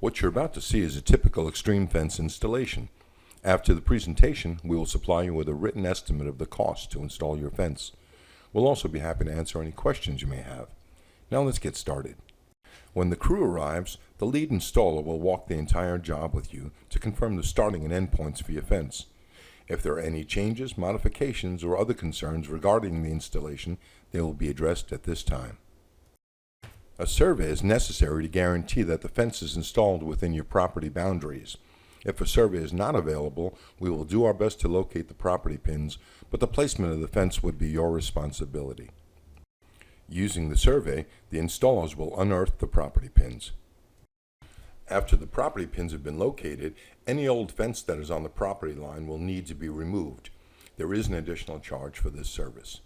What you're about to see is a typical extreme fence installation. After the presentation, we will supply you with a written estimate of the cost to install your fence. We'll also be happy to answer any questions you may have. Now let's get started. When the crew arrives, the lead installer will walk the entire job with you to confirm the starting and end points for your fence. If there are any changes, modifications, or other concerns regarding the installation, they will be addressed at this time. A survey is necessary to guarantee that the fence is installed within your property boundaries. If a survey is not available, we will do our best to locate the property pins, but the placement of the fence would be your responsibility. Using the survey, the installers will unearth the property pins. After the property pins have been located, any old fence that is on the property line will need to be removed. There is an additional charge for this service.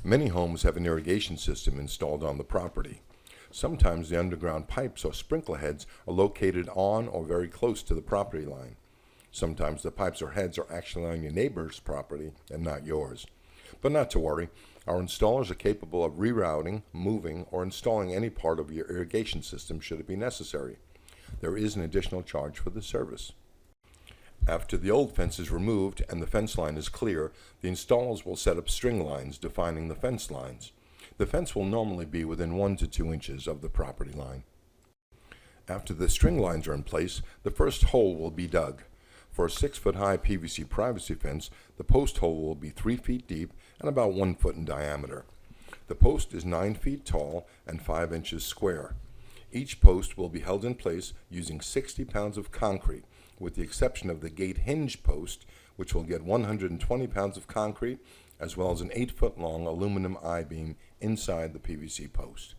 Many homes have an irrigation system installed on the property. Sometimes the underground pipes or sprinkler heads are located on or very close to the property line. Sometimes the pipes or heads are actually on your neighbor's property and not yours. But not to worry, our installers are capable of rerouting, moving, or installing any part of your irrigation system should it be necessary. There is an additional charge for the service. After the old fence is removed and the fence line is clear, the installers will set up string lines defining the fence lines. The fence will normally be within 1 to 2 inches of the property line. After the string lines are in place, the first hole will be dug. For a 6-foot-high PVC privacy fence, the post hole will be 3 feet deep and about 1 foot in diameter. The post is 9 feet tall and 5 inches square. Each post will be held in place using 60 pounds of concrete, with the exception of the gate hinge post, which will get 120 pounds of concrete, as well as an 8-foot-long aluminum I-beam inside the PVC post.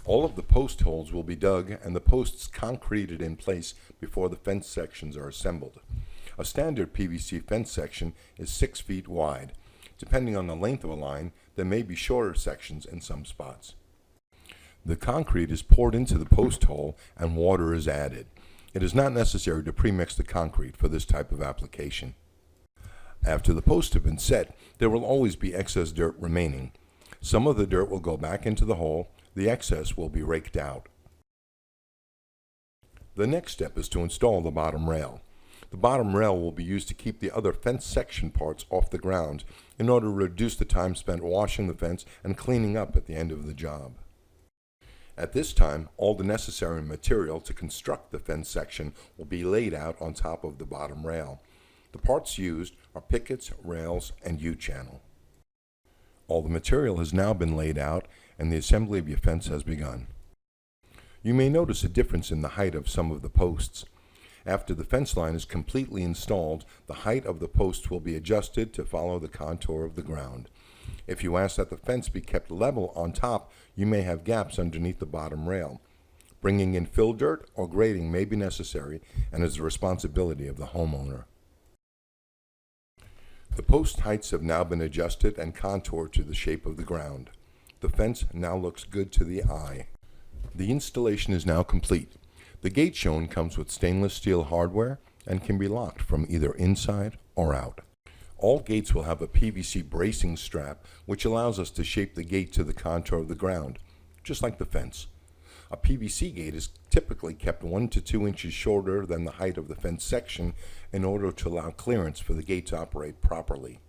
All of the post holes will be dug and the posts concreted in place before the fence sections are assembled. A standard PVC fence section is 6 feet wide. Depending on the length of a line, there may be shorter sections in some spots. The concrete is poured into the post hole and water is added. It is not necessary to premix the concrete for this type of application. After the posts have been set, there will always be excess dirt remaining. Some of the dirt will go back into the hole. The excess will be raked out. The next step is to install the bottom rail. The bottom rail will be used to keep the other fence section parts off the ground in order to reduce the time spent washing the fence and cleaning up at the end of the job. At this time, all the necessary material to construct the fence section will be laid out on top of the bottom rail. The parts used are pickets, rails, and U-channel. All the material has now been laid out and the assembly of your fence has begun. You may notice a difference in the height of some of the posts. After the fence line is completely installed, the height of the posts will be adjusted to follow the contour of the ground. If you ask that the fence be kept level on top, you may have gaps underneath the bottom rail. Bringing in fill dirt or grading may be necessary and is the responsibility of the homeowner. The post heights have now been adjusted and contoured to the shape of the ground. The fence now looks good to the eye. The installation is now complete. The gate shown comes with stainless steel hardware and can be locked from either inside or out. All gates will have a PVC bracing strap, which allows us to shape the gate to the contour of the ground, just like the fence. A PVC gate is typically kept 1 to 2 inches shorter than the height of the fence section in order to allow clearance for the gate to operate properly.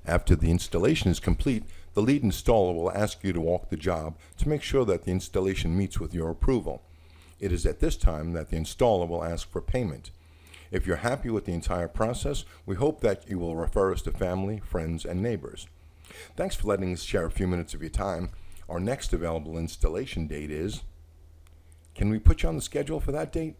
After the installation is complete, the lead installer will ask you to walk the job to make sure that the installation meets with your approval. It is at this time that the installer will ask for payment. If you're happy with the entire process, we hope that you will refer us to family, friends, and neighbors. Thanks for letting us share a few minutes of your time. Our next available installation date is... Can we put you on the schedule for that date?